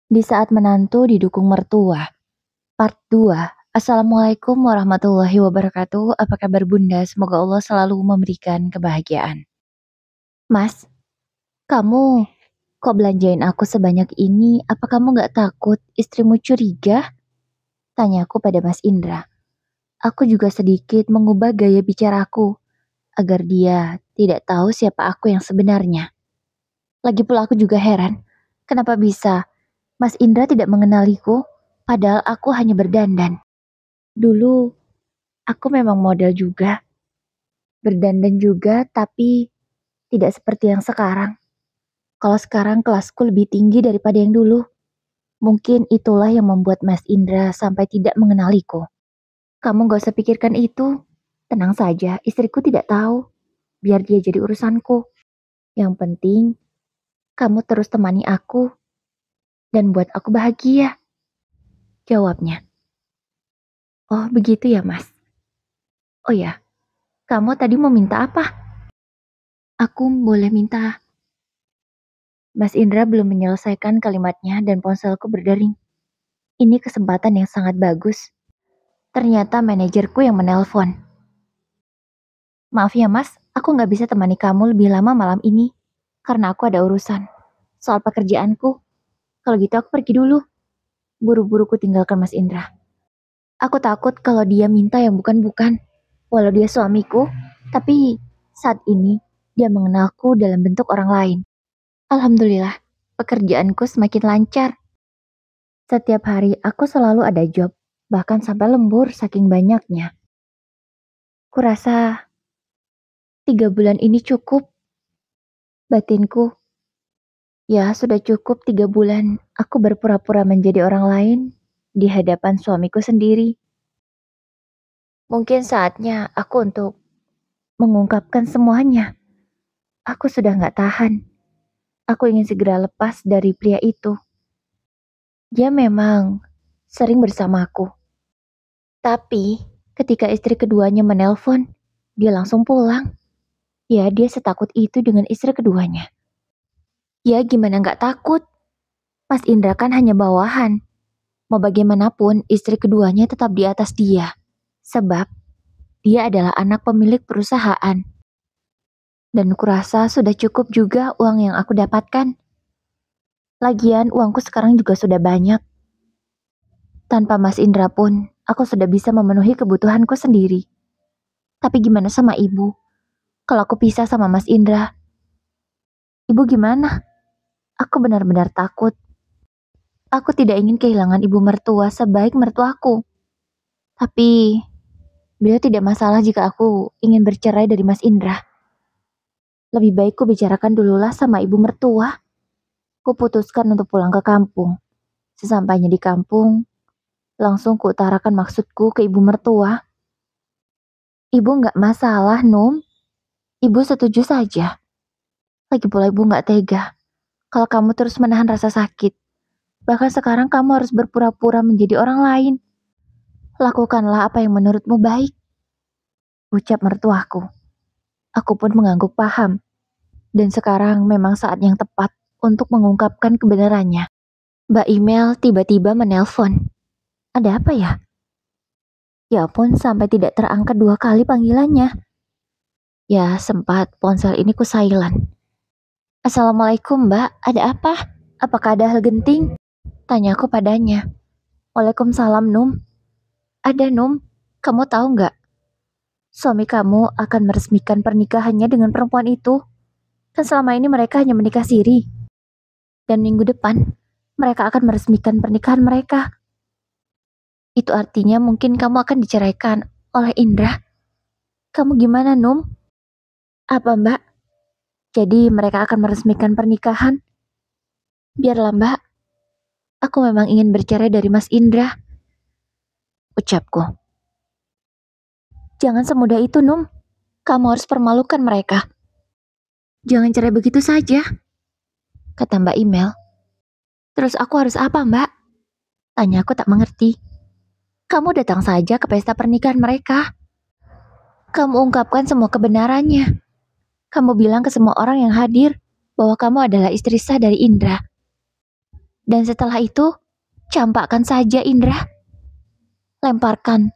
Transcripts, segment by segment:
Di saat menantu didukung mertua. Part 2. Assalamualaikum warahmatullahi wabarakatuh. Apa kabar Bunda? Semoga Allah selalu memberikan kebahagiaan. Mas, kamu kok belanjain aku sebanyak ini? Apa kamu gak takut istrimu curiga? Tanyaku pada Mas Indra. Aku juga sedikit mengubah gaya bicaraku agar dia tidak tahu siapa aku yang sebenarnya. Lagi pula aku juga heran, kenapa bisa Mas Indra tidak mengenaliku, padahal aku hanya berdandan. Dulu, aku memang model juga. Berdandan juga, tapi tidak seperti yang sekarang. Kalau sekarang kelasku lebih tinggi daripada yang dulu. Mungkin itulah yang membuat Mas Indra sampai tidak mengenaliku. Kamu gak usah pikirkan itu. Tenang saja, istriku tidak tahu. Biar dia jadi urusanku. Yang penting, kamu terus temani aku dan buat aku bahagia. Jawabnya. Oh, begitu ya, Mas. Oh ya, kamu tadi mau minta apa? Aku boleh minta. Mas Indra belum menyelesaikan kalimatnya dan ponselku berdering. Ini kesempatan yang sangat bagus. Ternyata manajerku yang menelpon. Maaf ya Mas, aku nggak bisa temani kamu lebih lama malam ini. Karena aku ada urusan. Soal pekerjaanku. Kalau gitu aku pergi dulu. Buru-buru ku tinggalkan Mas Indra. Aku takut kalau dia minta yang bukan-bukan. Walau dia suamiku, tapi saat ini dia mengenalku dalam bentuk orang lain. Alhamdulillah, pekerjaanku semakin lancar. Setiap hari aku selalu ada job, bahkan sampai lembur saking banyaknya. Kurasa 3 bulan ini cukup. Batinku, ya sudah cukup 3 bulan aku berpura-pura menjadi orang lain di hadapan suamiku sendiri. Mungkin saatnya aku untuk mengungkapkan semuanya. Aku sudah gak tahan. Aku ingin segera lepas dari pria itu. Dia memang sering bersamaku. Tapi ketika istri keduanya menelpon, dia langsung pulang. Ya, dia setakut itu dengan istri keduanya. Ya, gimana gak takut? Mas Indra kan hanya bawahan. Mau bagaimanapun, istri keduanya tetap di atas dia. Sebab, dia adalah anak pemilik perusahaan. Dan kurasa sudah cukup juga uang yang aku dapatkan. Lagian, uangku sekarang juga sudah banyak. Tanpa Mas Indra pun, aku sudah bisa memenuhi kebutuhanku sendiri. Tapi gimana sama ibu? Kalau aku pisah sama Mas Indra, ibu gimana? Aku benar-benar takut. Aku tidak ingin kehilangan ibu mertua sebaik mertuaku. Tapi, beliau tidak masalah jika aku ingin bercerai dari Mas Indra. Lebih baik ku bicarakan dululah sama ibu mertua. Kuputuskan untuk pulang ke kampung. Sesampainya di kampung, langsung kuutarakan maksudku ke ibu mertua. Ibu nggak masalah, Num. Ibu setuju saja. Lagi pula ibu nggak tega. Kalau kamu terus menahan rasa sakit. Bahkan sekarang kamu harus berpura-pura menjadi orang lain. Lakukanlah apa yang menurutmu baik. Ucap mertuaku. Aku pun mengangguk paham. Dan sekarang memang saat yang tepat untuk mengungkapkan kebenarannya. Mbak Email tiba-tiba menelpon. Ada apa ya? Ya pun sampai tidak terangkat 2 kali panggilannya. Ya sempat ponsel ini ku silent. Assalamualaikum Mbak, ada apa? Apakah ada hal genting? Tanyaku padanya. Waalaikumsalam Num. Ada Num, kamu tahu nggak? Suami kamu akan meresmikan pernikahannya dengan perempuan itu. Kan selama ini mereka hanya menikah siri. Dan minggu depan, mereka akan meresmikan pernikahan mereka. Itu artinya mungkin kamu akan diceraikan oleh Indra. Kamu gimana, Num? Apa, Mbak? Jadi mereka akan meresmikan pernikahan? Biarlah, Mbak. Aku memang ingin bercerai dari Mas Indra. Ucapku. Jangan semudah itu, Num. Kamu harus permalukan mereka. Jangan cerai begitu saja, kata Mbak Email. Terus aku harus apa, Mbak? Tanyaku tak mengerti. Kamu datang saja ke pesta pernikahan mereka. Kamu ungkapkan semua kebenarannya. Kamu bilang ke semua orang yang hadir bahwa kamu adalah istri sah dari Indra. Dan setelah itu, campakkan saja Indra. Lemparkan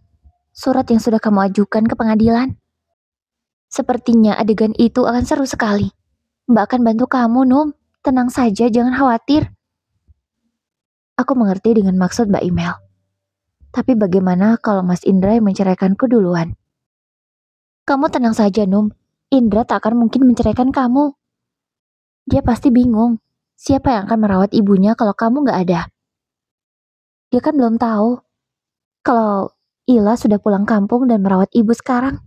surat yang sudah kamu ajukan ke pengadilan. Sepertinya adegan itu akan seru sekali. Mbak akan bantu kamu, Num. Tenang saja, jangan khawatir. Aku mengerti dengan maksud Mbak Imel. Tapi bagaimana kalau Mas Indra yang menceraikanku duluan? Kamu tenang saja, Num. Indra tak akan mungkin menceraikan kamu. Dia pasti bingung. Siapa yang akan merawat ibunya kalau kamu gak ada? Dia kan belum tahu kalau Ila sudah pulang kampung dan merawat ibu sekarang.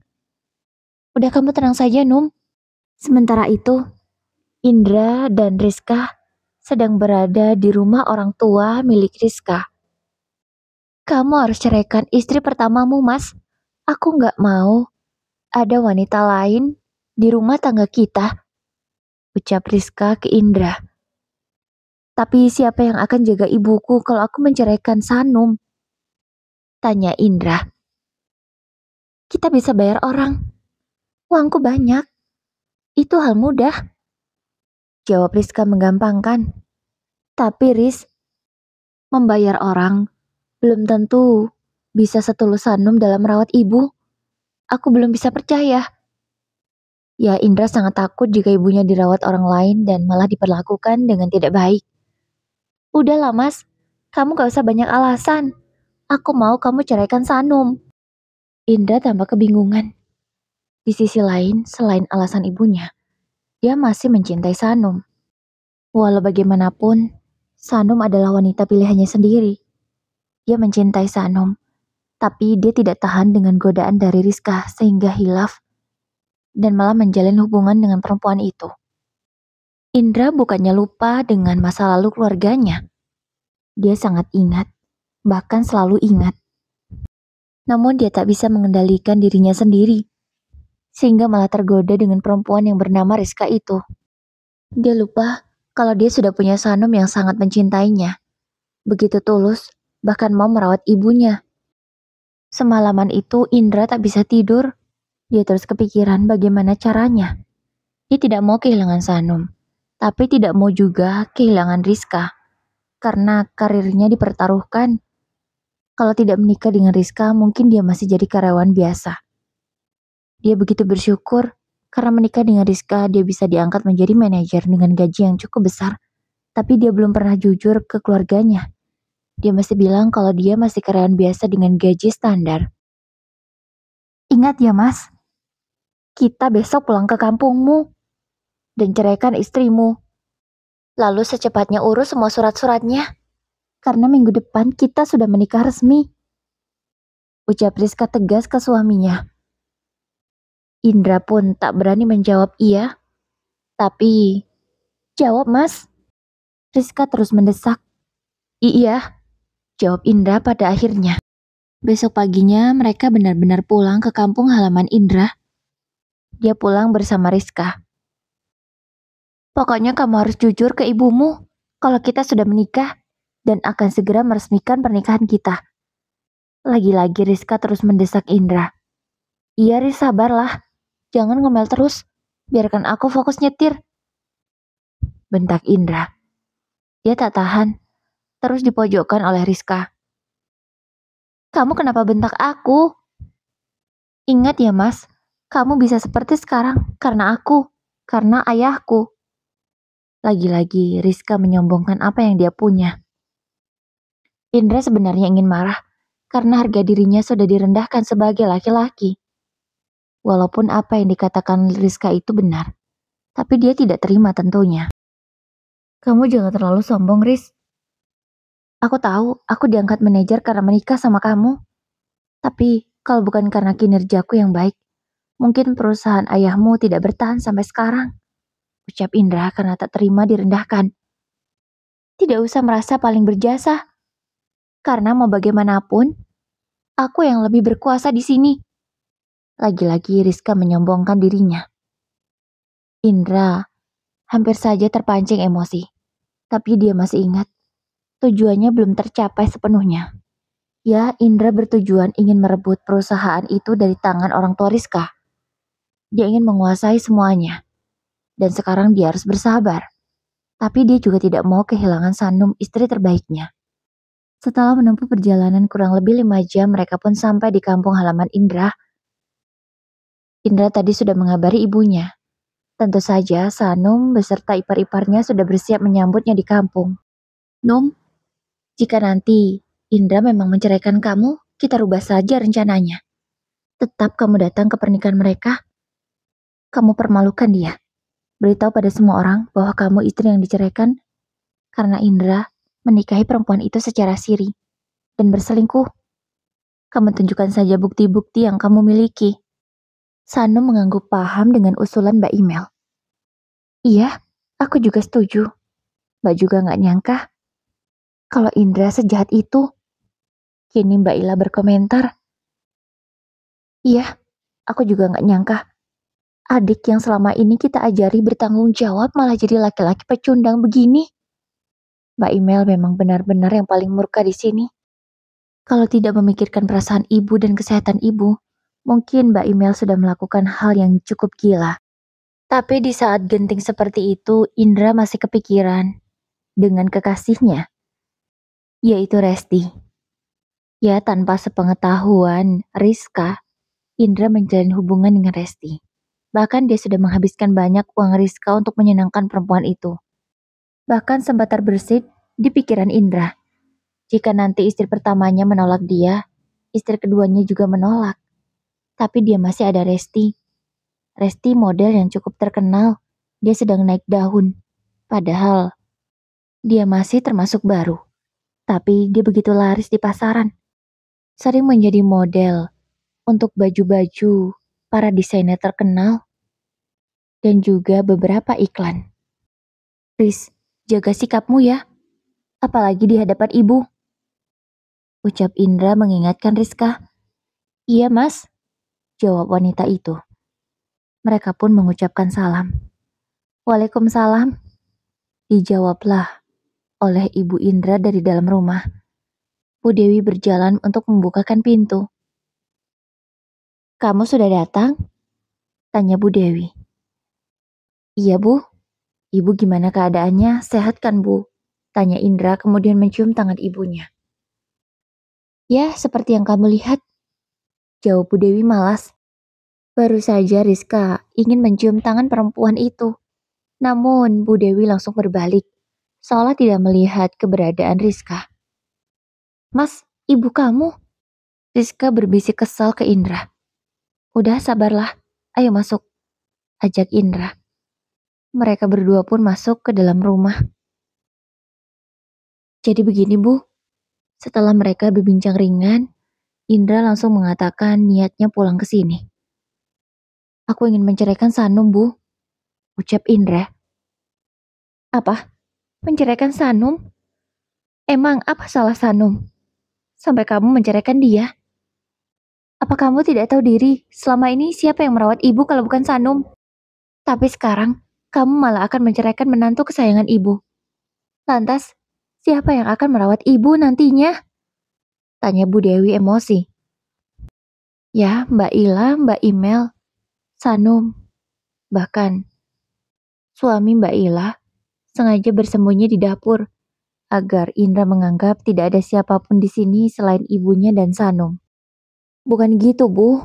Udah kamu tenang saja, Num. Sementara itu, Indra dan Rizka sedang berada di rumah orang tua milik Rizka. Kamu harus ceraikan istri pertamamu, Mas. Aku gak mau ada wanita lain di rumah tangga kita, ucap Rizka ke Indra. Tapi siapa yang akan jaga ibuku kalau aku menceraikan Sanum? Tanya Indra. Kita bisa bayar orang. Uangku banyak. Itu hal mudah. Jawab Rizka menggampangkan. Tapi Riz, membayar orang belum tentu bisa setulus Sanum dalam merawat ibu. Aku belum bisa percaya. Ya, Indra sangat takut jika ibunya dirawat orang lain dan malah diperlakukan dengan tidak baik. Udahlah Mas, kamu gak usah banyak alasan. Aku mau kamu ceraikan Sanum. Indra tambah kebingungan. Di sisi lain, selain alasan ibunya, dia masih mencintai Sanum. Walau bagaimanapun, Sanum adalah wanita pilihannya sendiri. Dia mencintai Sanum, tapi dia tidak tahan dengan godaan dari Rizka sehingga hilaf dan malah menjalin hubungan dengan perempuan itu. Indra bukannya lupa dengan masa lalu keluarganya. Dia sangat ingat, bahkan selalu ingat. Namun dia tak bisa mengendalikan dirinya sendiri, sehingga malah tergoda dengan perempuan yang bernama Rizka itu. Dia lupa kalau dia sudah punya Sanum yang sangat mencintainya. Begitu tulus, bahkan mau merawat ibunya. Semalaman itu Indra tak bisa tidur. Dia terus kepikiran bagaimana caranya. Dia tidak mau kehilangan Sanum, tapi tidak mau juga kehilangan Rizka. Karena karirnya dipertaruhkan. Kalau tidak menikah dengan Rizka, mungkin dia masih jadi karyawan biasa. Dia begitu bersyukur karena menikah dengan Rizka, dia bisa diangkat menjadi manajer dengan gaji yang cukup besar. Tapi dia belum pernah jujur ke keluarganya. Dia masih bilang kalau dia masih karyawan biasa dengan gaji standar. Ingat ya Mas, kita besok pulang ke kampungmu dan ceraikan istrimu. Lalu secepatnya urus semua surat-suratnya. Karena minggu depan kita sudah menikah resmi. Ucap Rizka tegas ke suaminya. Indra pun tak berani menjawab iya. Tapi, jawab Mas. Rizka terus mendesak. Iya, jawab Indra pada akhirnya. Besok paginya mereka benar-benar pulang ke kampung halaman Indra. Dia pulang bersama Rizka. Pokoknya kamu harus jujur ke ibumu kalau kita sudah menikah dan akan segera meresmikan pernikahan kita. Lagi-lagi Rizka terus mendesak Indra. Iya Riz, sabarlah. Jangan ngomel terus. Biarkan aku fokus nyetir. Bentak Indra. Dia tak tahan. Terus dipojokkan oleh Rizka. Kamu kenapa bentak aku? Ingat ya Mas, kamu bisa seperti sekarang karena aku, karena ayahku. Lagi-lagi Rizka menyombongkan apa yang dia punya. Indra sebenarnya ingin marah karena harga dirinya sudah direndahkan sebagai laki-laki. Walaupun apa yang dikatakan Rizka itu benar, tapi dia tidak terima tentunya. Kamu jangan terlalu sombong, Riz. Aku tahu aku diangkat manajer karena menikah sama kamu. Tapi kalau bukan karena kinerjaku yang baik, mungkin perusahaan ayahmu tidak bertahan sampai sekarang. Ucap Indra karena tak terima direndahkan. Tidak usah merasa paling berjasa. Karena mau bagaimanapun, aku yang lebih berkuasa di sini. Lagi-lagi Rizka menyombongkan dirinya. Indra hampir saja terpancing emosi. Tapi dia masih ingat, tujuannya belum tercapai sepenuhnya. Ya, Indra bertujuan ingin merebut perusahaan itu dari tangan orang tua Rizka. Dia ingin menguasai semuanya. Dan sekarang dia harus bersabar. Tapi dia juga tidak mau kehilangan Sanum, istri terbaiknya. Setelah menempuh perjalanan kurang lebih 5 jam, mereka pun sampai di kampung halaman Indra. Indra tadi sudah mengabari ibunya. Tentu saja Sanum beserta ipar-iparnya sudah bersiap menyambutnya di kampung. Num, jika nanti Indra memang menceraikan kamu, kita rubah saja rencananya. Tetap kamu datang ke pernikahan mereka. Kamu permalukan dia. Beritahu pada semua orang bahwa kamu istri yang diceraikan karena Indra menikahi perempuan itu secara siri dan berselingkuh. Kamu tunjukkan saja bukti-bukti yang kamu miliki. Sanum mengangguk paham dengan usulan Mbak Imel. Iya, aku juga setuju. Mbak juga gak nyangka kalau Indra sejahat itu. Kini Mbak Ila berkomentar. Iya, aku juga gak nyangka. Adik yang selama ini kita ajari bertanggung jawab malah jadi laki-laki pecundang begini. Mbak Imel memang benar-benar yang paling murka di sini. Kalau tidak memikirkan perasaan ibu dan kesehatan ibu, mungkin Mbak Imel sudah melakukan hal yang cukup gila. Tapi di saat genting seperti itu, Indra masih kepikiran dengan kekasihnya, yaitu Resti. Ya, tanpa sepengetahuan Rizka, Indra menjalin hubungan dengan Resti. Bahkan dia sudah menghabiskan banyak uang Rizka untuk menyenangkan perempuan itu. Bahkan sempat terbersit di pikiran Indra. Jika nanti istri pertamanya menolak dia, istri keduanya juga menolak. Tapi dia masih ada Resti. Resti model yang cukup terkenal. Dia sedang naik daun. Padahal dia masih termasuk baru. Tapi dia begitu laris di pasaran. Sering menjadi model untuk baju-baju para desainer terkenal dan juga beberapa iklan. Riz, jaga sikapmu ya. Apalagi di hadapan ibu. Ucap Indra mengingatkan Rizka. Iya mas, jawab wanita itu. Mereka pun mengucapkan salam. Waalaikumsalam, dijawablah oleh Ibu Indra dari dalam rumah. Bu Dewi berjalan untuk membukakan pintu. Kamu sudah datang? Tanya Bu Dewi. Iya Bu, Ibu gimana keadaannya? Sehat kan Bu? Tanya Indra kemudian mencium tangan ibunya. Ya, seperti yang kamu lihat. Jawab Bu Dewi malas. Baru saja Rizka ingin mencium tangan perempuan itu. Namun Bu Dewi langsung berbalik, seolah tidak melihat keberadaan Rizka. Mas, ibu kamu? Rizka berbisik kesal ke Indra. Udah sabarlah, ayo masuk. Ajak Indra. Mereka berdua pun masuk ke dalam rumah. Jadi begini Bu, setelah mereka berbincang ringan, Indra langsung mengatakan niatnya pulang ke sini. Aku ingin menceraikan Sanum, Bu, ucap Indra. Apa? Menceraikan Sanum? Emang apa salah Sanum? Sampai kamu menceraikan dia? Apa kamu tidak tahu diri selama ini siapa yang merawat ibu kalau bukan Sanum? Tapi sekarang, kamu malah akan menceraikan menantu kesayangan ibu. Lantas, siapa yang akan merawat ibu nantinya? Tanya Bu Dewi emosi. Ya, Mbak Ila, Mbak Imel, Sanum. Bahkan, suami Mbak Ila sengaja bersembunyi di dapur agar Indra menganggap tidak ada siapapun di sini selain ibunya dan Sanum. Bukan gitu, Bu.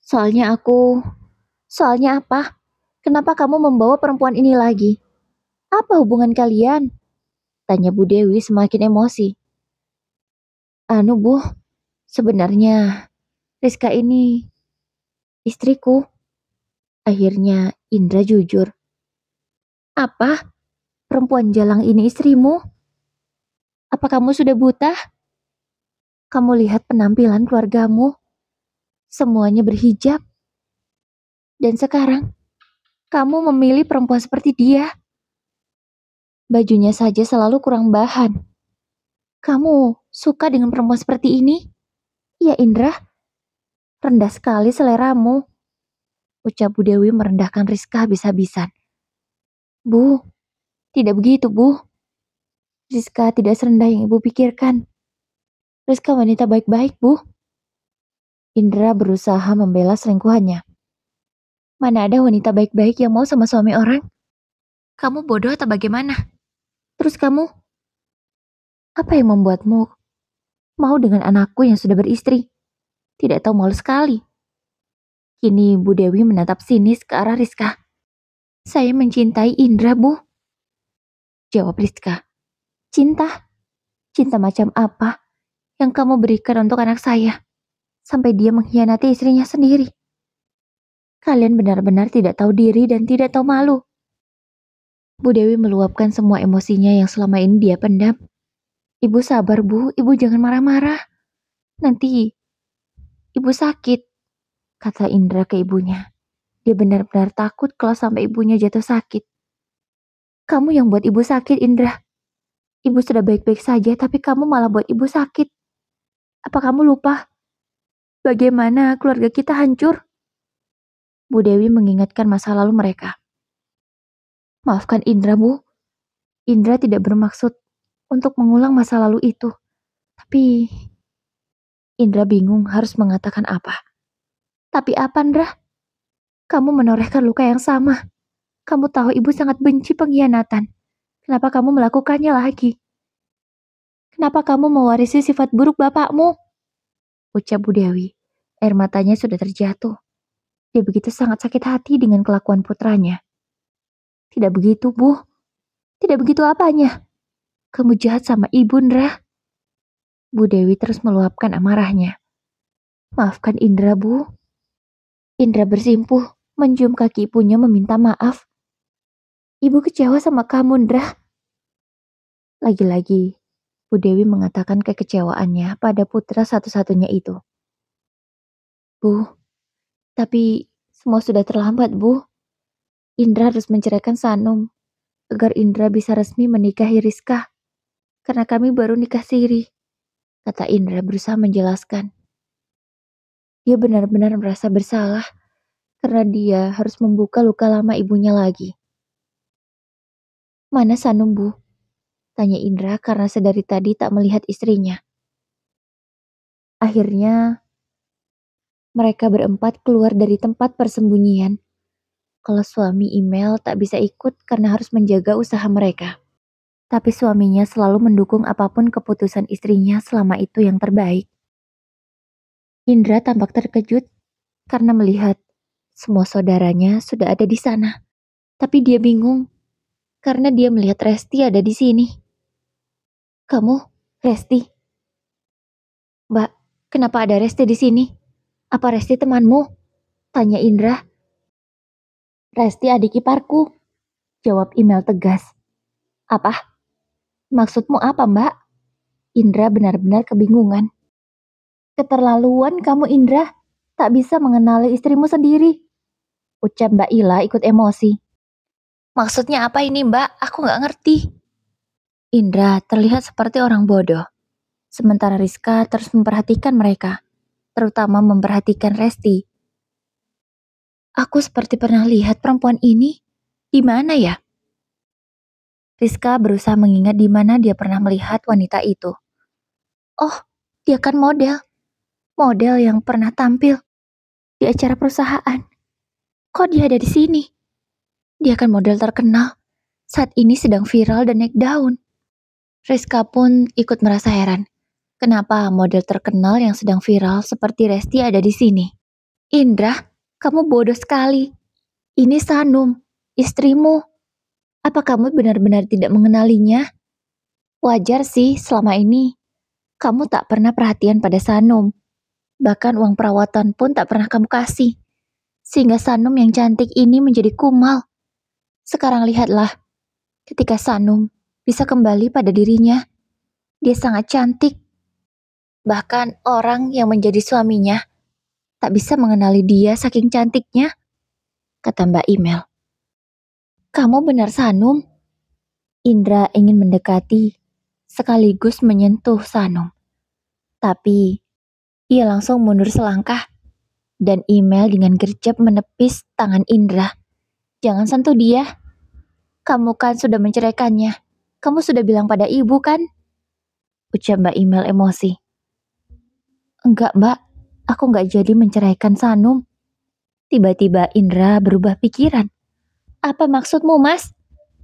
Soalnya apa? Kenapa kamu membawa perempuan ini lagi? Apa hubungan kalian? Tanya Bu Dewi semakin emosi. Anu Bu, sebenarnya Rizka ini istriku. Akhirnya Indra jujur. Apa? Perempuan jalang ini istrimu? Apa kamu sudah buta? Kamu lihat penampilan keluargamu. Semuanya berhijab. Dan sekarang, kamu memilih perempuan seperti dia. Bajunya saja selalu kurang bahan. Kamu suka dengan perempuan seperti ini? Ya Indra, rendah sekali seleramu. Ucap Bu Dewi merendahkan Rizka habis-habisan. Bu, tidak begitu Bu. Rizka tidak serendah yang ibu pikirkan. Rizka wanita baik-baik Bu. Indra berusaha membela selingkuhannya. Mana ada wanita baik-baik yang mau sama suami orang? Kamu bodoh atau bagaimana? Terus kamu, apa yang membuatmu mau dengan anakku yang sudah beristri? Tidak tahu malu sekali. Kini Bu Dewi menatap sinis ke arah Rizka. Saya mencintai Indra, Bu. Jawab Rizka. Cinta? Cinta macam apa yang kamu berikan untuk anak saya? Sampai dia mengkhianati istrinya sendiri. Kalian benar-benar tidak tahu diri dan tidak tahu malu. Bu Dewi meluapkan semua emosinya yang selama ini dia pendam. Ibu sabar, Bu. Ibu jangan marah-marah. Nanti ibu sakit, kata Indra ke ibunya. Dia benar-benar takut kalau sampai ibunya jatuh sakit. Kamu yang buat ibu sakit, Indra. Ibu sudah baik-baik saja, tapi kamu malah buat ibu sakit. Apa kamu lupa bagaimana keluarga kita hancur? Bu Dewi mengingatkan masa lalu mereka. Maafkan Indra, Bu. Indra tidak bermaksud untuk mengulang masa lalu itu. Tapi Indra bingung harus mengatakan apa. Tapi apa, Indra? Kamu menorehkan luka yang sama. Kamu tahu ibu sangat benci pengkhianatan. Kenapa kamu melakukannya lagi? Kenapa kamu mewarisi sifat buruk bapakmu? Ucap Bu Dewi. Air matanya sudah terjatuh. Dia begitu sangat sakit hati dengan kelakuan putranya. Tidak begitu, Bu. Tidak begitu apanya. Kamu jahat sama ibu, Indra. Bu Dewi terus meluapkan amarahnya. Maafkan Indra, Bu. Indra bersimpuh, mencium kaki ibunya meminta maaf. Ibu kecewa sama kamu, Indra. Lagi-lagi, Bu Dewi mengatakan kekecewaannya pada putra satu-satunya itu. Bu, tapi semua sudah terlambat, Bu. Indra harus menceraikan Sanum, agar Indra bisa resmi menikahi Rizka. Karena kami baru nikah siri, kata Indra berusaha menjelaskan. Dia benar-benar merasa bersalah karena dia harus membuka luka lama ibunya lagi. Mana Sanum, Bu? Tanya Indra karena sedari tadi tak melihat istrinya. Akhirnya, mereka berempat keluar dari tempat persembunyian. Kalau suami email tak bisa ikut karena harus menjaga usaha mereka. Tapi suaminya selalu mendukung apapun keputusan istrinya selama itu yang terbaik. Indra tampak terkejut karena melihat semua saudaranya sudah ada di sana. Tapi dia bingung karena dia melihat Resti ada di sini. Kamu, Resti? Mbak, kenapa ada Resti di sini? Apa Resti temanmu? Tanya Indra. Resti adik iparku, jawab email tegas. Apa? Maksudmu apa, Mbak? Indra benar-benar kebingungan. Keterlaluan kamu, Indra. Tak bisa mengenali istrimu sendiri. Ucap Mbak Ila ikut emosi. Maksudnya apa ini, Mbak? Aku nggak ngerti. Indra terlihat seperti orang bodoh. Sementara Rizka terus memperhatikan mereka, terutama memperhatikan Resti. Aku seperti pernah lihat perempuan ini. Di mana ya? Rizka berusaha mengingat di mana dia pernah melihat wanita itu. Oh, dia kan model. Model yang pernah tampil di acara perusahaan. Kok dia ada di sini? Dia kan model terkenal. Saat ini sedang viral dan naik daun. Rizka pun ikut merasa heran. Kenapa model terkenal yang sedang viral seperti Resti ada di sini? Indra, kamu bodoh sekali. Ini Sanum, istrimu. Apa kamu benar-benar tidak mengenalinya? Wajar sih selama ini. Kamu tak pernah perhatian pada Sanum. Bahkan uang perawatan pun tak pernah kamu kasih. Sehingga Sanum yang cantik ini menjadi kumal. Sekarang lihatlah, ketika Sanum bisa kembali pada dirinya, dia sangat cantik. Bahkan orang yang menjadi suaminya tak bisa mengenali dia saking cantiknya, kata Mbak Imel. Kamu benar Sanum? Indra ingin mendekati, sekaligus menyentuh Sanum. Tapi, ia langsung mundur selangkah, dan Imel dengan gercep menepis tangan Indra. Jangan sentuh dia. Kamu kan sudah menceraikannya. Kamu sudah bilang pada ibu kan? Ucap Mbak Imel emosi. Enggak, Mbak. Aku nggak jadi menceraikan Sanum. Tiba-tiba Indra berubah pikiran. Apa maksudmu, Mas?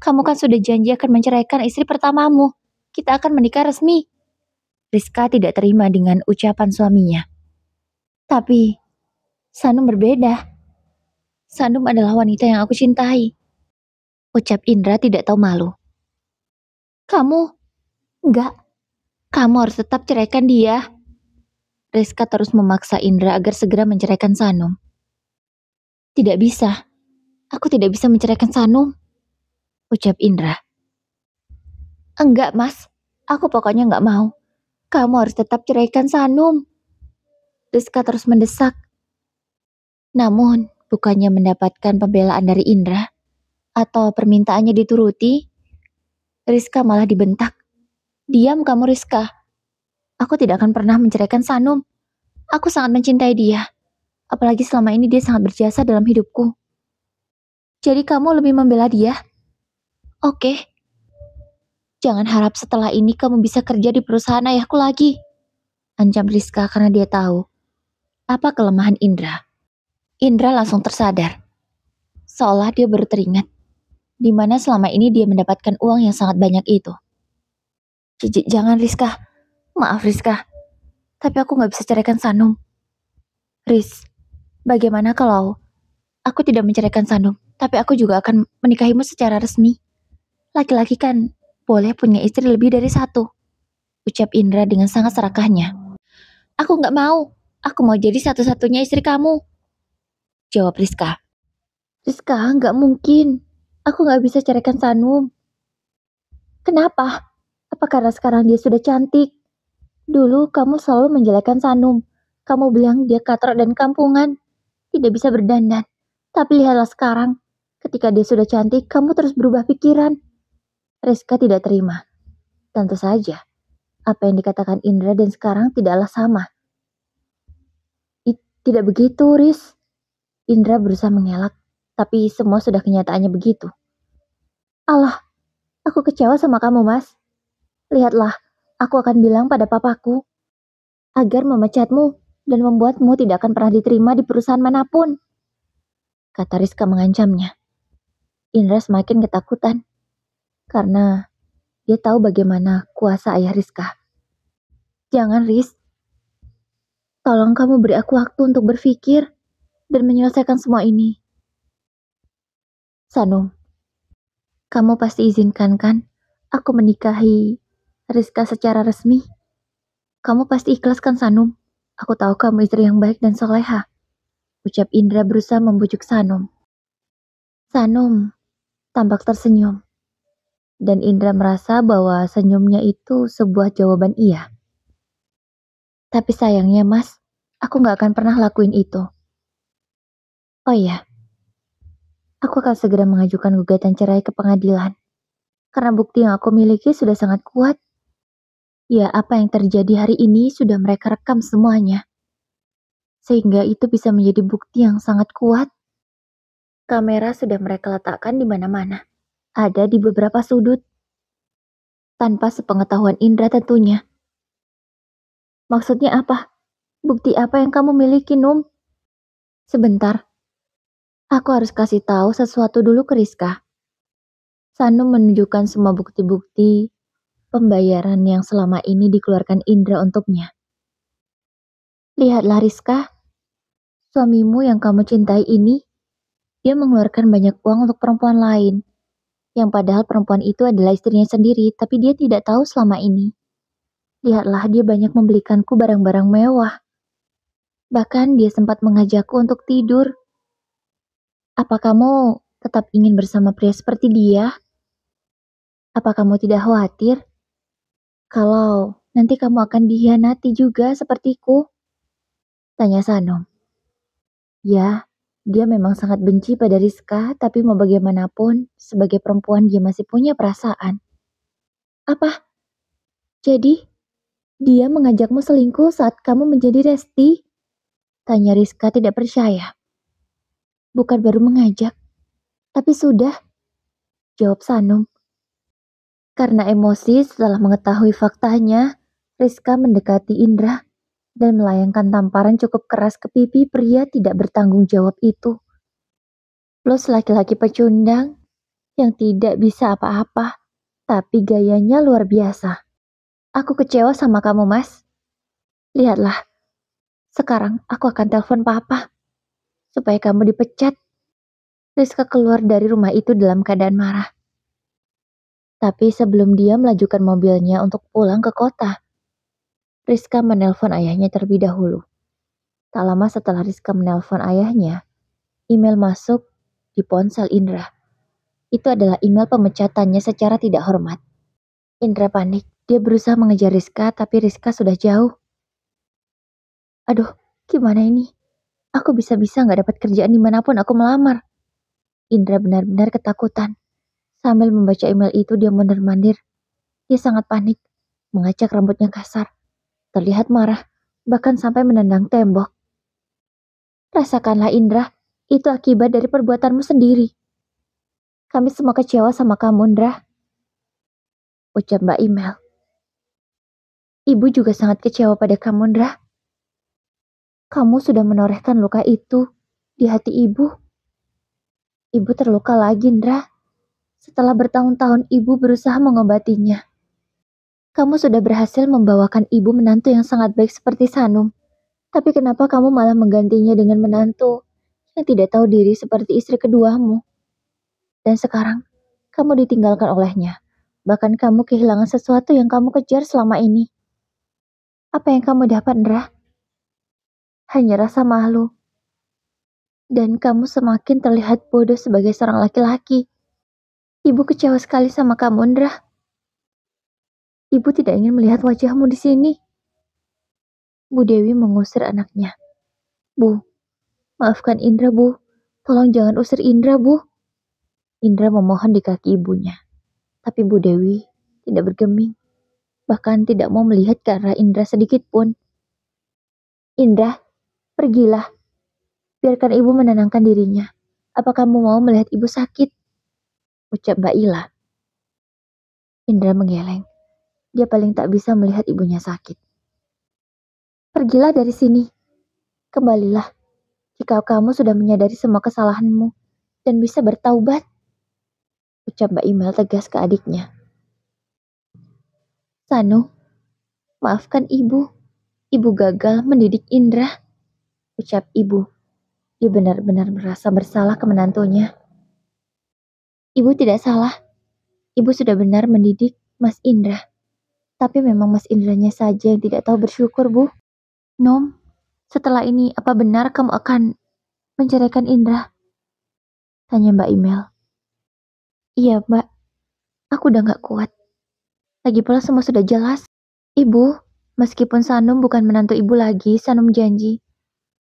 Kamu kan sudah janji akan menceraikan istri pertamamu. Kita akan menikah resmi. Rizka tidak terima dengan ucapan suaminya. Tapi, Sanum berbeda. Sanum adalah wanita yang aku cintai. Ucap Indra tidak tahu malu. Kamu? Enggak. Kamu harus tetap ceraikan dia. Rizka terus memaksa Indra agar segera menceraikan Sanum. Tidak bisa. Aku tidak bisa menceraikan Sanum. Ucap Indra. Enggak, Mas. Aku pokoknya enggak mau. Kamu harus tetap ceraikan Sanum. Rizka terus mendesak. Namun, bukannya mendapatkan pembelaan dari Indra atau permintaannya dituruti, Rizka malah dibentak. Diam kamu, Rizka. Aku tidak akan pernah menceraikan Sanum. Aku sangat mencintai dia. Apalagi selama ini dia sangat berjasa dalam hidupku. Jadi kamu lebih membela dia? Oke. Jangan harap setelah ini kamu bisa kerja di perusahaan ayahku lagi. Ancam Rizka karena dia tahu apa kelemahan Indra. Indra langsung tersadar. Seolah dia baru teringat di mana selama ini dia mendapatkan uang yang sangat banyak itu. Jangan Rizka. Maaf Rizka. Tapi aku gak bisa ceraikan Sanum. Riz, bagaimana kalau aku tidak menceraikan Sanum, tapi aku juga akan menikahimu secara resmi. Laki-laki kan boleh punya istri lebih dari satu. Ucap Indra dengan sangat serakahnya. Aku gak mau. Aku mau jadi satu-satunya istri kamu. Jawab Rizka. Rizka, gak mungkin. Aku gak bisa ceraikan Sanum. Kenapa? Apa karena sekarang dia sudah cantik? Dulu kamu selalu menjelekkan Sanum. Kamu bilang dia katrok dan kampungan. Tidak bisa berdandan. Tapi lihatlah sekarang. Ketika dia sudah cantik, kamu terus berubah pikiran. Rizka tidak terima. Tentu saja. Apa yang dikatakan Indra dan sekarang tidaklah sama. Tidak begitu, Riz. Indra berusaha mengelak. Tapi semua sudah kenyataannya begitu. Allah, aku kecewa sama kamu, Mas. Lihatlah, aku akan bilang pada papaku agar memecatmu dan membuatmu tidak akan pernah diterima di perusahaan manapun. Kata Rizka mengancamnya. Indra semakin ketakutan karena dia tahu bagaimana kuasa ayah Rizka. Jangan, Riz. Tolong kamu beri aku waktu untuk berpikir dan menyelesaikan semua ini. Sanum, kamu pasti izinkan kan aku menikahi Rizka secara resmi? Kamu pasti ikhlas kan, Sanum? Aku tahu kamu istri yang baik dan soleha. Ucap Indra berusaha membujuk Sanum. Sanum tampak tersenyum. Dan Indra merasa bahwa senyumnya itu sebuah jawaban iya. Tapi sayangnya, Mas, aku gak akan pernah lakuin itu. Oh iya, aku akan segera mengajukan gugatan cerai ke pengadilan. Karena bukti yang aku miliki sudah sangat kuat. Ya, apa yang terjadi hari ini sudah mereka rekam semuanya. Sehingga itu bisa menjadi bukti yang sangat kuat. Kamera sudah mereka letakkan di mana-mana. Ada di beberapa sudut. Tanpa sepengetahuan Indra tentunya. Maksudnya apa? Bukti apa yang kamu miliki, Num? Sebentar. Aku harus kasih tahu sesuatu dulu ke Rizka. Sanum menunjukkan semua bukti-bukti pembayaran yang selama ini dikeluarkan Indra untuknya. Lihatlah Rizka, suamimu yang kamu cintai ini, dia mengeluarkan banyak uang untuk perempuan lain. Yang padahal perempuan itu adalah istrinya sendiri, tapi dia tidak tahu selama ini. Lihatlah dia banyak membelikanku barang-barang mewah. Bahkan dia sempat mengajakku untuk tidur. Apa kamu tetap ingin bersama pria seperti dia? Apa kamu tidak khawatir kalau nanti kamu akan dikhianati juga sepertiku? Tanya Sanum. Ya, dia memang sangat benci pada Rizka, tapi mau bagaimanapun, sebagai perempuan dia masih punya perasaan. Apa? Jadi, dia mengajakmu selingkuh saat kamu menjadi Resti? Tanya Rizka tidak percaya. Bukan baru mengajak, tapi sudah, jawab Sanum. Karena emosi setelah mengetahui faktanya, Rizka mendekati Indra dan melayangkan tamparan cukup keras ke pipi pria tidak bertanggung jawab itu. Plus laki-laki pecundang yang tidak bisa apa-apa, tapi gayanya luar biasa. Aku kecewa sama kamu, Mas. Lihatlah, sekarang aku akan telepon papa supaya kamu dipecat. Rizka keluar dari rumah itu dalam keadaan marah. Tapi sebelum dia melajukan mobilnya untuk pulang ke kota, Rizka menelpon ayahnya terlebih dahulu. Tak lama setelah Rizka menelpon ayahnya, email masuk di ponsel Indra. Itu adalah email pemecatannya secara tidak hormat. Indra panik. Dia berusaha mengejar Rizka, tapi Rizka sudah jauh. Aduh, gimana ini? Aku bisa-bisa gak dapat kerjaan dimanapun aku melamar. Indra benar-benar ketakutan. Sambil membaca email itu, dia mondar-mandir. Dia sangat panik, mengacak rambutnya kasar. Terlihat marah, bahkan sampai menendang tembok. Rasakanlah Indra, itu akibat dari perbuatanmu sendiri. Kami semua kecewa sama kamu, Indra. Ucap Mbak Email. Ibu juga sangat kecewa pada kamu, Indra. Kamu sudah menorehkan luka itu di hati ibu. Ibu terluka lagi, Indra. Setelah bertahun-tahun ibu berusaha mengobatinya. Kamu sudah berhasil membawakan ibu menantu yang sangat baik seperti Sanum. Tapi kenapa kamu malah menggantinya dengan menantu yang tidak tahu diri seperti istri keduamu? Dan sekarang, kamu ditinggalkan olehnya. Bahkan kamu kehilangan sesuatu yang kamu kejar selama ini. Apa yang kamu dapat, Indra? Hanya rasa malu. Dan kamu semakin terlihat bodoh sebagai seorang laki-laki. Ibu kecewa sekali sama kamu, Indra. Ibu tidak ingin melihat wajahmu di sini. Bu Dewi mengusir anaknya. Bu, maafkan Indra, Bu. Tolong jangan usir Indra, Bu. Indra memohon di kaki ibunya. Tapi Bu Dewi tidak bergeming. Bahkan tidak mau melihat ke arah Indra sedikit pun. Indra, pergilah. Biarkan ibu menenangkan dirinya. Apa kamu mau melihat ibu sakit? Ucap Mbak Ila. Indra menggeleng. Dia paling tak bisa melihat ibunya sakit. Pergilah dari sini. Kembalilah. Jika kamu sudah menyadari semua kesalahanmu dan bisa bertaubat. Ucap Mbak Imal tegas ke adiknya. Sanu, maafkan ibu. Ibu gagal mendidik Indra. Ucap ibu. Dia benar-benar merasa bersalah ke menantunya. Ibu tidak salah. Ibu sudah benar mendidik Mas Indra. Tapi memang Mas Indranya saja yang tidak tahu bersyukur, Bu. Nom, setelah ini apa benar kamu akan menceraikan Indra? Tanya Mbak Imel. Iya, Mbak. Aku udah gak kuat. Lagi pula semua sudah jelas. Ibu, meskipun Sanum bukan menantu ibu lagi, Sanum janji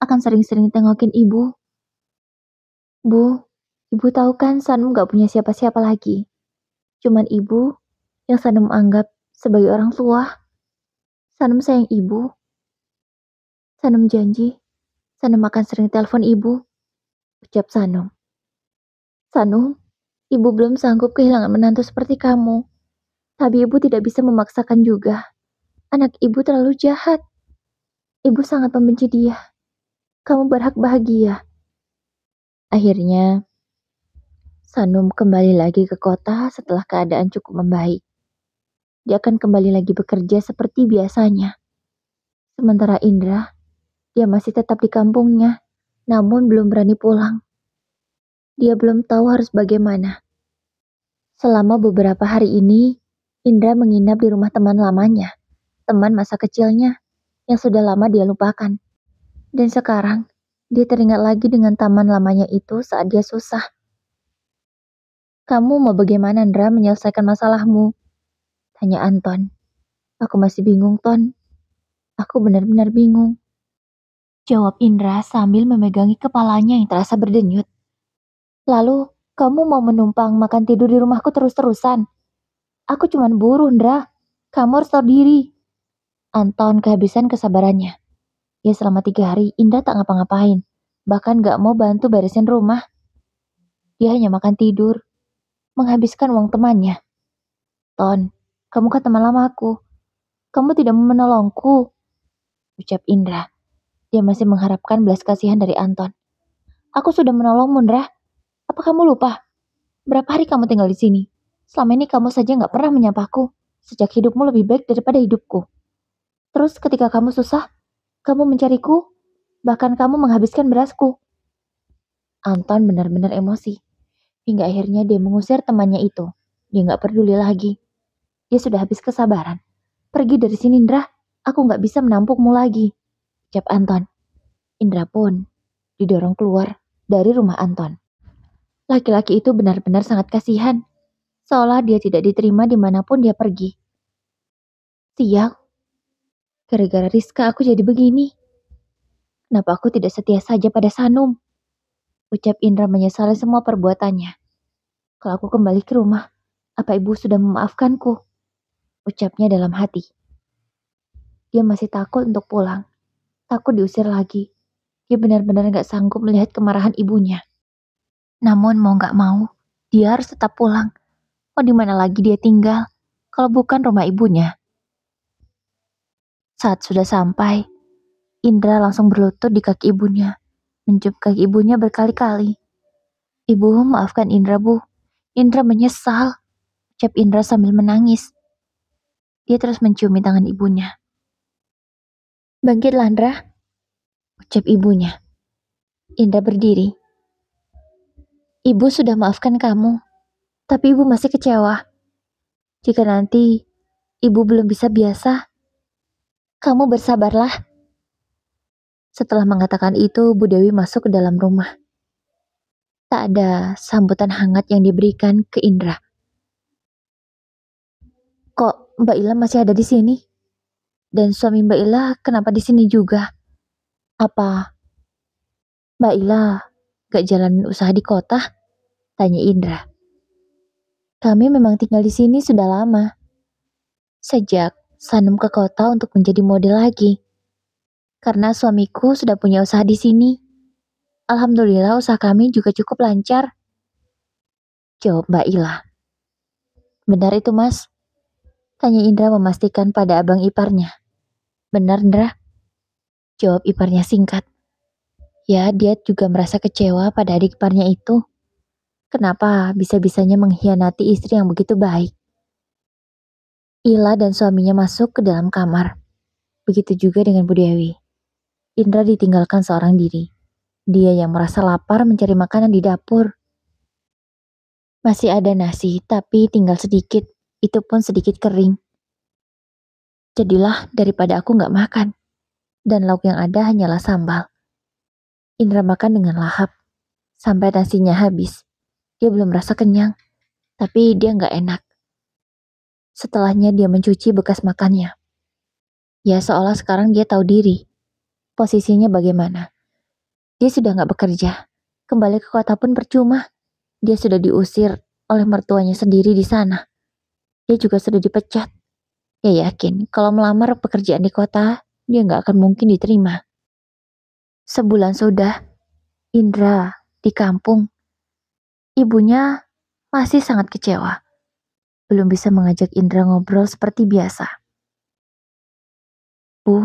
akan sering-sering tengokin ibu. Bu, ibu tahu kan Sanum gak punya siapa-siapa lagi. Cuman ibu yang Sanum anggap sebagai orang tua. Sanum sayang ibu. Sanum janji, Sanum akan sering telepon ibu. Ucap Sanum. Sanum, ibu belum sanggup kehilangan menantu seperti kamu. Tapi ibu tidak bisa memaksakan juga. Anak ibu terlalu jahat. Ibu sangat membenci dia. Kamu berhak bahagia. Akhirnya, Sanum kembali lagi ke kota setelah keadaan cukup membaik. Dia akan kembali lagi bekerja seperti biasanya. Sementara Indra, dia masih tetap di kampungnya, namun belum berani pulang. Dia belum tahu harus bagaimana. Selama beberapa hari ini, Indra menginap di rumah teman lamanya, teman masa kecilnya, yang sudah lama dia lupakan. Dan sekarang, dia teringat lagi dengan taman lamanya itu saat dia susah. Kamu mau bagaimana, Indra, menyelesaikan masalahmu? Tanya Anton. Aku masih bingung, Ton. Aku benar-benar bingung. Jawab Indra sambil memegangi kepalanya yang terasa berdenyut. Lalu, kamu mau menumpang makan tidur di rumahku terus-terusan? Aku cuman buruh, Indra. Kamu harus tahu diri. Anton kehabisan kesabarannya. Ya selama 3 hari, Indra tak ngapa-ngapain. Bahkan gak mau bantu beresin rumah. Dia hanya makan tidur. Menghabiskan uang temannya. Ton, kamu kan teman lama aku. Kamu tidak mau menolongku. Ucap Indra. Dia masih mengharapkan belas kasihan dari Anton. Aku sudah menolongmu, Indra. Apa kamu lupa? Berapa hari kamu tinggal di sini? Selama ini kamu saja nggak pernah menyapaku. Sejak hidupmu lebih baik daripada hidupku. Terus ketika kamu susah, kamu mencariku, bahkan kamu menghabiskan berasku. Anton benar-benar emosi. Hingga akhirnya dia mengusir temannya itu. Dia nggak peduli lagi. Dia sudah habis kesabaran. Pergi dari sini, Indra. Aku nggak bisa menampungmu lagi. Ucap Anton. Indra pun didorong keluar dari rumah Anton. Laki-laki itu benar-benar sangat kasihan. Seolah dia tidak diterima dimanapun dia pergi. Sial, gara-gara Rizka aku jadi begini. Kenapa aku tidak setia saja pada Sanum? Ucap Indra menyesali semua perbuatannya. Kalau aku kembali ke rumah, apa ibu sudah memaafkanku? Ucapnya dalam hati. Dia masih takut untuk pulang. Takut diusir lagi. Dia benar-benar gak sanggup melihat kemarahan ibunya. Namun mau gak mau, dia harus tetap pulang. Mau di mana lagi dia tinggal, kalau bukan rumah ibunya. Saat sudah sampai, Indra langsung berlutut di kaki ibunya. Mencium kaki ibunya berkali-kali. Ibu, maafkan Indra, Bu. Indra menyesal. Ucap Indra sambil menangis. Dia terus menciumi tangan ibunya. Bangkitlah, Indra. Ucap ibunya. Indra berdiri. Ibu sudah maafkan kamu. Tapi ibu masih kecewa. Jika nanti ibu belum bisa biasa, kamu bersabarlah. Setelah mengatakan itu, Bu Dewi masuk ke dalam rumah. Tak ada sambutan hangat yang diberikan ke Indra. Kok Mbak Ila masih ada di sini? Dan suami Mbak Ila kenapa di sini juga? Apa Mbak Ila gak jalanin usaha di kota? Tanya Indra. Kami memang tinggal di sini sudah lama. Sejak Sanum ke kota untuk menjadi model lagi. Karena suamiku sudah punya usaha di sini. Alhamdulillah usaha kami juga cukup lancar. Jawab Mbak Ila. Benar itu, Mas? Tanya Indra memastikan pada abang iparnya. Benar, Indra? Jawab iparnya singkat. Ya, dia juga merasa kecewa pada adik iparnya itu. Kenapa bisa-bisanya mengkhianati istri yang begitu baik? Ila dan suaminya masuk ke dalam kamar. Begitu juga dengan Bu Dewi. Indra ditinggalkan seorang diri. Dia yang merasa lapar mencari makanan di dapur. Masih ada nasi, tapi tinggal sedikit. Itu pun sedikit kering. Jadilah daripada aku gak makan. Dan lauk yang ada hanyalah sambal. Indra makan dengan lahap. Sampai nasinya habis. Dia belum merasa kenyang. Tapi dia gak enak. Setelahnya dia mencuci bekas makannya. Ya seolah sekarang dia tahu diri. Posisinya bagaimana. Dia sudah gak bekerja. Kembali ke kota pun percuma. Dia sudah diusir oleh mertuanya sendiri di sana. Dia juga sudah dipecat. Ya yakin kalau melamar pekerjaan di kota, dia gak akan mungkin diterima. Sebulan sudah, Indra di kampung. Ibunya masih sangat kecewa. Belum bisa mengajak Indra ngobrol seperti biasa. Bu,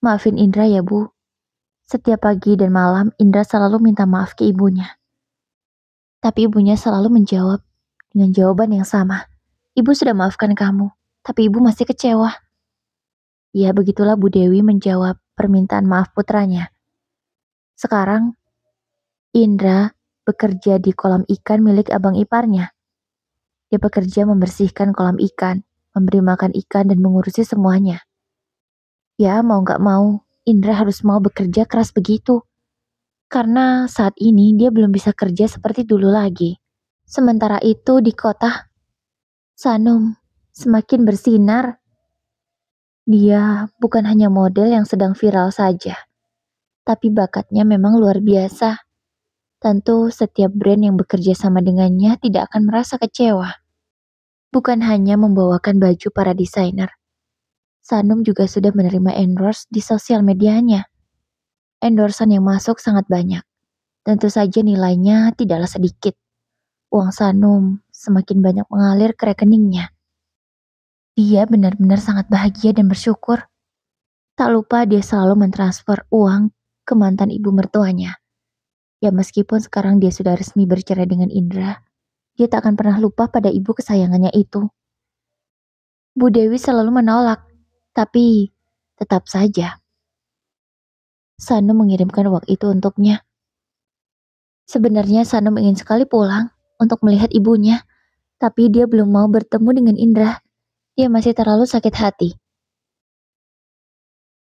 maafin Indra ya Bu. Setiap pagi dan malam Indra selalu minta maaf ke ibunya. Tapi ibunya selalu menjawab dengan jawaban yang sama. Ibu sudah maafkan kamu, tapi ibu masih kecewa. Ya begitulah Bu Dewi menjawab permintaan maaf putranya. Sekarang, Indra bekerja di kolam ikan milik abang iparnya. Dia bekerja membersihkan kolam ikan, memberi makan ikan dan mengurusi semuanya. Ya mau gak mau, Indra harus mau bekerja keras begitu. Karena saat ini dia belum bisa kerja seperti dulu lagi. Sementara itu di kota, Sanum semakin bersinar. Dia bukan hanya model yang sedang viral saja, tapi bakatnya memang luar biasa. Tentu setiap brand yang bekerja sama dengannya tidak akan merasa kecewa. Bukan hanya membawakan baju para desainer, Sanum juga sudah menerima endorse di sosial medianya. Endorsan yang masuk sangat banyak. Tentu saja nilainya tidaklah sedikit. Uang Sanum semakin banyak mengalir ke rekeningnya. Dia benar-benar sangat bahagia dan bersyukur. Tak lupa dia selalu mentransfer uang ke mantan ibu mertuanya. Ya meskipun sekarang dia sudah resmi bercerai dengan Indra, Dia tak akan pernah lupa pada ibu kesayangannya itu. Bu Dewi selalu menolak, tapi tetap saja Sanum mengirimkan uang itu untuknya. Sebenarnya Sanum ingin sekali pulang untuk melihat ibunya, tapi dia belum mau bertemu dengan Indra. Dia masih terlalu sakit hati.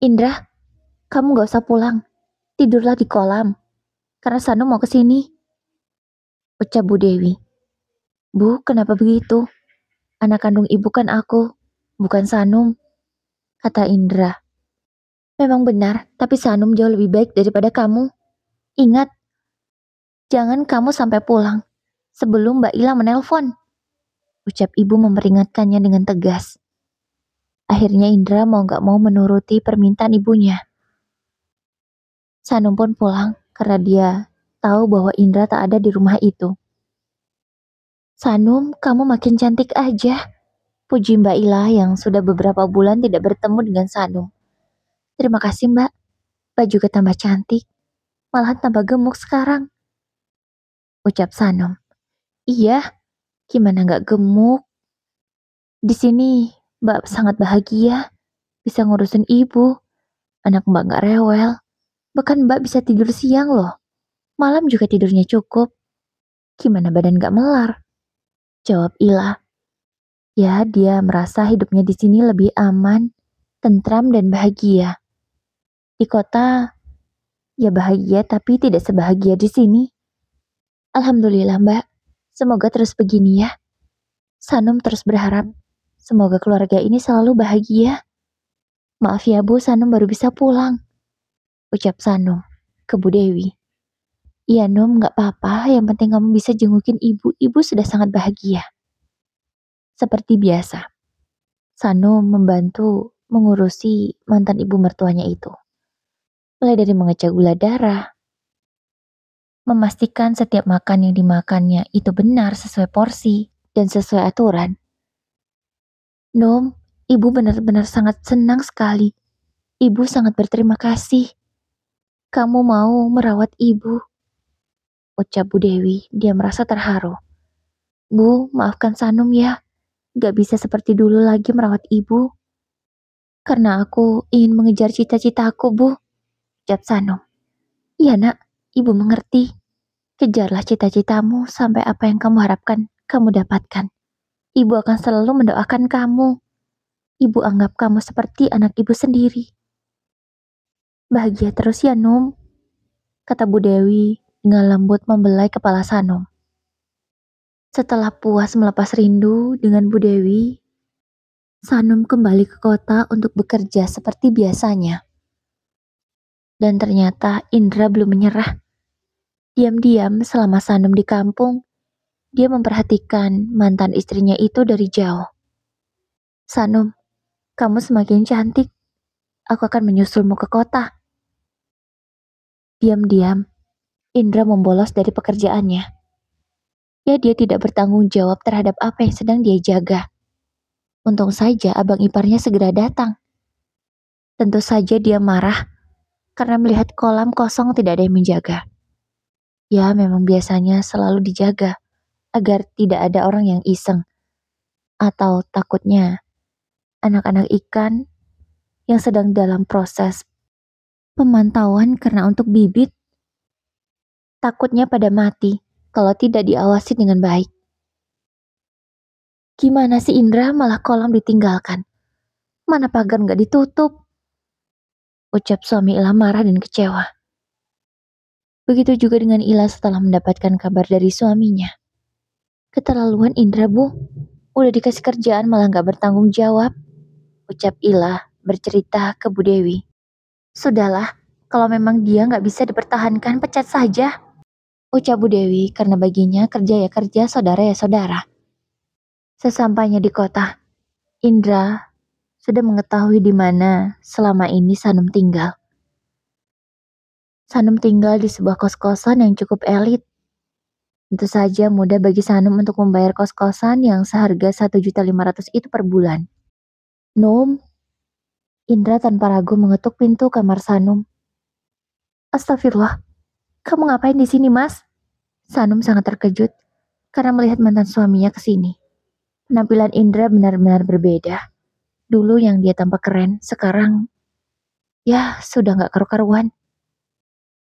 Indra, kamu gak usah pulang. Tidurlah di kolam. Karena Sanum mau ke sini, ucap Bu Dewi. Bu, kenapa begitu? Anak kandung ibu kan aku, bukan Sanum, kata Indra. Memang benar, tapi Sanum jauh lebih baik daripada kamu. Ingat, jangan kamu sampai pulang sebelum Mbak Ila menelpon, ucap ibu memperingatkannya dengan tegas. Akhirnya Indra mau gak mau menuruti permintaan ibunya. Sanum pun pulang karena dia tahu bahwa Indra tak ada di rumah itu. Sanum, kamu makin cantik aja, puji Mbak Ila yang sudah beberapa bulan tidak bertemu dengan Sanum. Terima kasih Mbak, Mbak juga tambah cantik, malahan tambah gemuk sekarang, ucap Sanum. Iya, gimana gak gemuk? Di sini Mbak sangat bahagia, bisa ngurusin ibu, anak Mbak gak rewel, bahkan Mbak bisa tidur siang loh, malam juga tidurnya cukup. Gimana badan gak melar? Jawab Ila. Ya, dia merasa hidupnya di sini lebih aman, tentram dan bahagia. Di kota, ya bahagia tapi tidak sebahagia di sini. Alhamdulillah Mbak, semoga terus begini ya. Sanum terus berharap, semoga keluarga ini selalu bahagia. Maaf ya Bu, Sanum baru bisa pulang, ucap Sanum ke Bu Dewi. Iya Num, gak apa-apa, yang penting kamu bisa jengukin ibu sudah sangat bahagia. Seperti biasa, Sanum membantu mengurusi mantan ibu mertuanya itu. Mulai dari mengecek gula darah, memastikan setiap makan yang dimakannya itu benar sesuai porsi dan sesuai aturan. Num, ibu benar-benar sangat senang sekali. Ibu sangat berterima kasih. Kamu mau merawat ibu, ucap Bu Dewi. Dia merasa terharu. Bu, maafkan Sanum ya. Gak bisa seperti dulu lagi merawat ibu. Karena aku ingin mengejar cita-citaku, Bu, ucap Sanum. Iya nak, ibu mengerti. Kejarlah cita-citamu sampai apa yang kamu harapkan kamu dapatkan. Ibu akan selalu mendoakan kamu. Ibu anggap kamu seperti anak ibu sendiri. Bahagia terus ya, Num, kata Bu Dewi dengan lembut membelai kepala Sanum. Setelah puas melepas rindu dengan Bu Dewi, Sanum kembali ke kota untuk bekerja seperti biasanya. Dan ternyata Indra belum menyerah. Diam-diam selama Sanum di kampung, dia memperhatikan mantan istrinya itu dari jauh. Sanum, kamu semakin cantik. Aku akan menyusulmu ke kota. Diam-diam, Indra membolos dari pekerjaannya. Ya, dia tidak bertanggung jawab terhadap apa yang sedang dia jaga. Untung saja abang iparnya segera datang. Tentu saja dia marah karena melihat kolam kosong tidak ada yang menjaga. Ya, memang biasanya selalu dijaga agar tidak ada orang yang iseng. Atau takutnya anak-anak ikan yang sedang dalam proses pemantauan karena untuk bibit, takutnya pada mati kalau tidak diawasi dengan baik. Gimana sih Indra malah kolam ditinggalkan? Mana pagar nggak ditutup? Ucap suami Ila marah dan kecewa. Begitu juga dengan Ila setelah mendapatkan kabar dari suaminya. Keterlaluan Indra Bu, udah dikasih kerjaan malah nggak bertanggung jawab. Ucap Ila bercerita ke Bu Dewi. Sudahlah, kalau memang dia nggak bisa dipertahankan pecat saja. Ucap Bu Dewi karena baginya kerja ya kerja, saudara ya saudara. Sesampainya di kota, Indra sudah mengetahui di mana selama ini Sanum tinggal. Sanum tinggal di sebuah kos-kosan yang cukup elit. Tentu saja mudah bagi Sanum untuk membayar kos-kosan yang seharga 1.500.000 itu per bulan. Num, Indra tanpa ragu mengetuk pintu kamar Sanum. Astagfirullah, kamu ngapain di sini, Mas? Sanum sangat terkejut. karena melihat mantan suaminya kesini. Penampilan Indra benar-benar berbeda. Dulu yang dia tampak keren, sekarang ya sudah gak karu-karuan.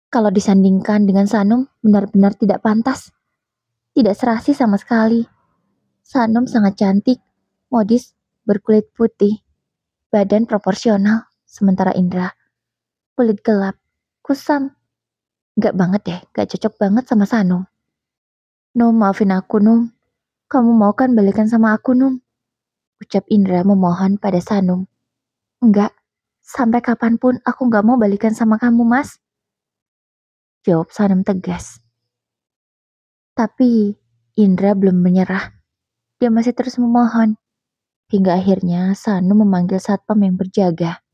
Kalau disandingkan dengan Sanum, benar-benar tidak pantas. Tidak serasi sama sekali. Sanum sangat cantik, modis, berkulit putih, badan proporsional. Sementara Indra, kulit gelap, kusam. Gak banget deh, gak cocok banget sama Sanum. Num, maafin aku, Num. Kamu mau kan balikan sama aku, Num? Ucap Indra memohon pada Sanum. Enggak, sampai kapanpun aku gak mau balikan sama kamu, Mas. Jawab Sanum tegas. Tapi Indra belum menyerah. Dia masih terus memohon. Hingga akhirnya Sanum memanggil satpam yang berjaga.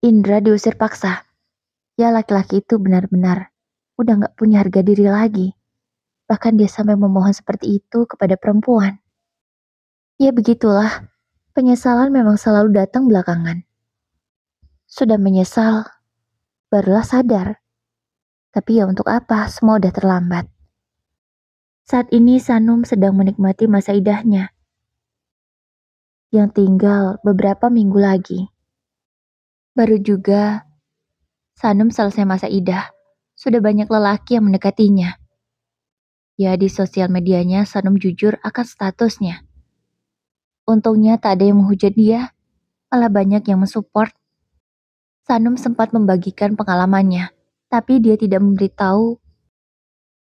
Indra diusir paksa. Ya laki-laki itu benar-benar udah gak punya harga diri lagi. Bahkan dia sampai memohon seperti itu kepada perempuan. Ya begitulah, penyesalan memang selalu datang belakangan. Sudah menyesal, barulah sadar. Tapi ya untuk apa, semua udah terlambat. Saat ini Sanum sedang menikmati masa idahnya. Yang tinggal beberapa minggu lagi. Baru juga Sanum selesai masa idah. Sudah banyak lelaki yang mendekatinya. Ya di sosial medianya Sanum jujur akan statusnya. Untungnya tak ada yang menghujat dia, malah banyak yang mensupport. Sanum sempat membagikan pengalamannya, tapi dia tidak memberitahu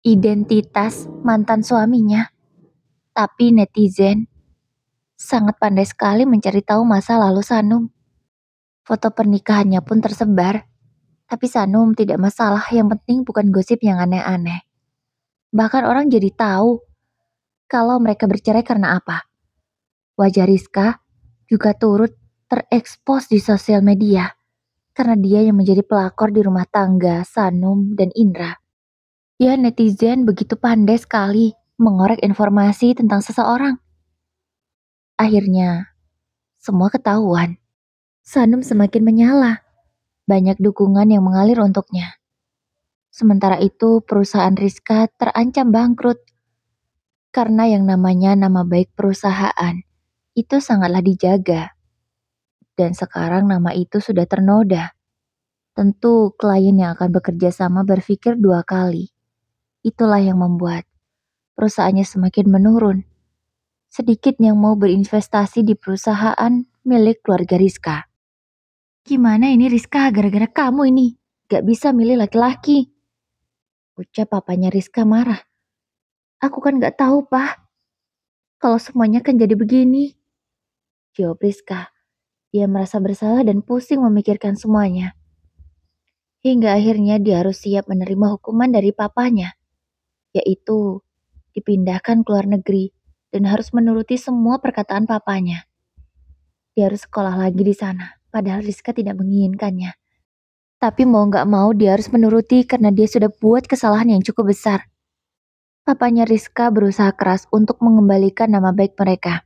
identitas mantan suaminya. Tapi netizen sangat pandai sekali mencari tahu masa lalu Sanum. Foto pernikahannya pun tersebar, tapi Sanum tidak masalah, yang penting bukan gosip yang aneh-aneh. Bahkan orang jadi tahu kalau mereka bercerai karena apa. Wajah Rizka juga turut terekspos di sosial media karena dia yang menjadi pelakor di rumah tangga Sanum dan Indra. Ya netizen begitu pandai sekali mengorek informasi tentang seseorang. Akhirnya, semua ketahuan. Sanum semakin menyala. Banyak dukungan yang mengalir untuknya. Sementara itu, perusahaan Rizka terancam bangkrut. Karena yang namanya nama baik perusahaan, itu sangatlah dijaga. Dan sekarang nama itu sudah ternoda. Tentu klien yang akan bekerja sama berpikir 2 kali. Itulah yang membuat perusahaannya semakin menurun. Sedikit yang mau berinvestasi di perusahaan milik keluarga Rizka. Gimana ini Rizka, gara-gara kamu ini gak bisa milih laki-laki. Ucap papanya Rizka marah. Aku kan gak tahu, Pak. Kalau semuanya kan jadi begini. Jawab Rizka. Dia merasa bersalah dan pusing memikirkan semuanya. Hingga akhirnya dia harus siap menerima hukuman dari papanya. Yaitu dipindahkan ke luar negeri dan harus menuruti semua perkataan papanya. Dia harus sekolah lagi di sana, padahal Rizka tidak menginginkannya. Tapi mau gak mau dia harus menuruti karena dia sudah buat kesalahan yang cukup besar. Papanya Rizka berusaha keras untuk mengembalikan nama baik mereka.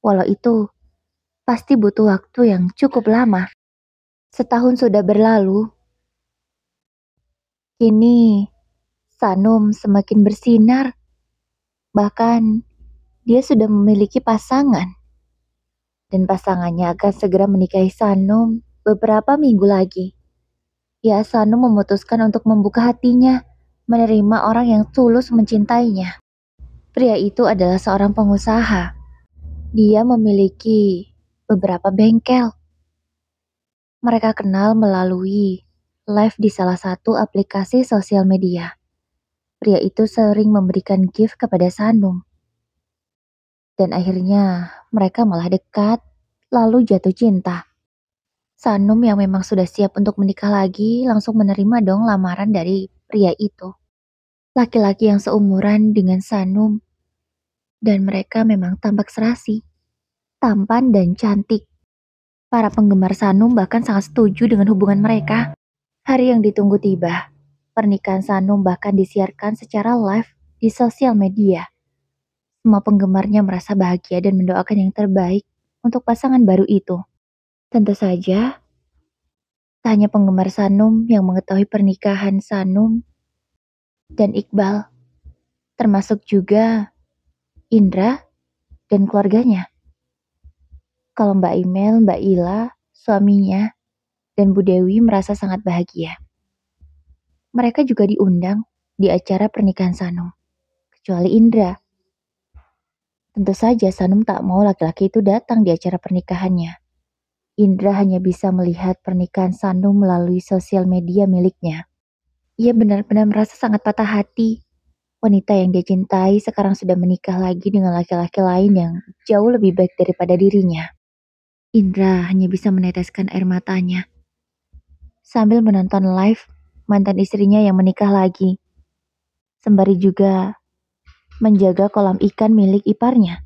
Walau itu pasti butuh waktu yang cukup lama. Setahun sudah berlalu. Kini Sanum semakin bersinar. Bahkan dia sudah memiliki pasangan. Dan pasangannya akan segera menikahi Sanum beberapa minggu lagi. Ya, Sanum memutuskan untuk membuka hatinya, menerima orang yang tulus mencintainya. Pria itu adalah seorang pengusaha. Dia memiliki beberapa bengkel. Mereka kenal melalui live di salah satu aplikasi sosial media. Pria itu sering memberikan gift kepada Sanum. Dan akhirnya mereka malah dekat, lalu jatuh cinta. Sanum yang memang sudah siap untuk menikah lagi langsung menerima dong lamaran dari pria itu. Laki-laki yang seumuran dengan Sanum. Dan mereka memang tampak serasi, tampan dan cantik. Para penggemar Sanum bahkan sangat setuju dengan hubungan mereka. Hari yang ditunggu tiba. Pernikahan Sanum bahkan disiarkan secara live di sosial media. Semua penggemarnya merasa bahagia dan mendoakan yang terbaik untuk pasangan baru itu. Tentu saja, tak hanya penggemar Sanum yang mengetahui pernikahan Sanum dan Iqbal, termasuk juga Indra dan keluarganya. Kalau Mbak Imel, Mbak Ila, suaminya, dan Bu Dewi merasa sangat bahagia. Mereka juga diundang di acara pernikahan Sanum, kecuali Indra. Tentu saja Sanum tak mau laki-laki itu datang di acara pernikahannya. Indra hanya bisa melihat pernikahan Sanum melalui sosial media miliknya. Ia benar-benar merasa sangat patah hati. Wanita yang dia cintai sekarang sudah menikah lagi dengan laki-laki lain yang jauh lebih baik daripada dirinya. Indra hanya bisa meneteskan air matanya sambil menonton live mantan istrinya yang menikah lagi. Sembari juga menjaga kolam ikan milik iparnya.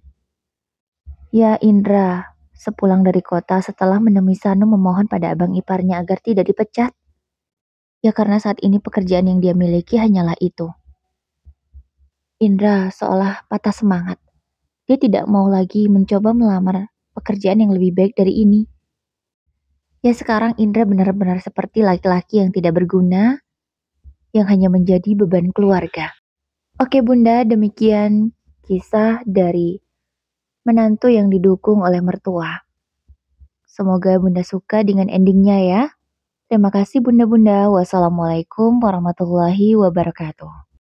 Ya Indra, sepulang dari kota setelah menemui Sanum memohon pada abang iparnya agar tidak dipecat. Ya karena saat ini pekerjaan yang dia miliki hanyalah itu. Indra seolah patah semangat. Dia tidak mau lagi mencoba melamar pekerjaan yang lebih baik dari ini. Ya sekarang Indra benar-benar seperti laki-laki yang tidak berguna, yang hanya menjadi beban keluarga. Oke Bunda, demikian kisah dari menantu yang didukung oleh mertua. Semoga Bunda suka dengan endingnya ya. Terima kasih Bunda-Bunda. Wassalamualaikum warahmatullahi wabarakatuh.